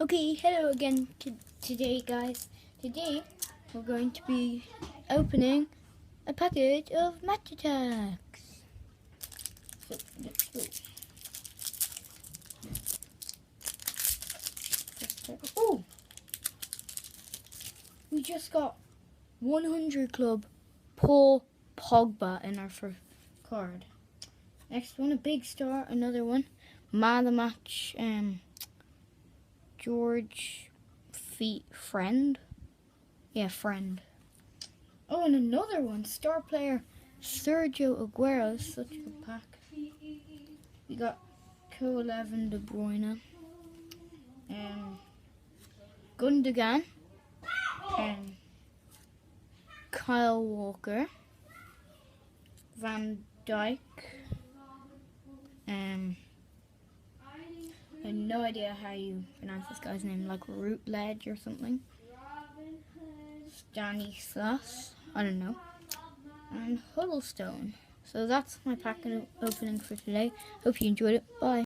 Okay, hello again today, guys. Today we're going to be opening a package of match attacks. So let's go. Oh, we just got 100 Club Paul Pogba in our first card. Next one, a big star. Another one, man of the match. George Friend. Yeah, Friend. Oh, and another one, star player Sergio Aguero. Such a good pack. We got Co-11 De Bruyne, Gundogan, Kyle Walker, Van Dijk. I have no idea how you pronounce this guy's name, like Root Ledge or something. Stanislas, I don't know. And Huddlestone. So that's my pack opening for today. Hope you enjoyed it. Bye.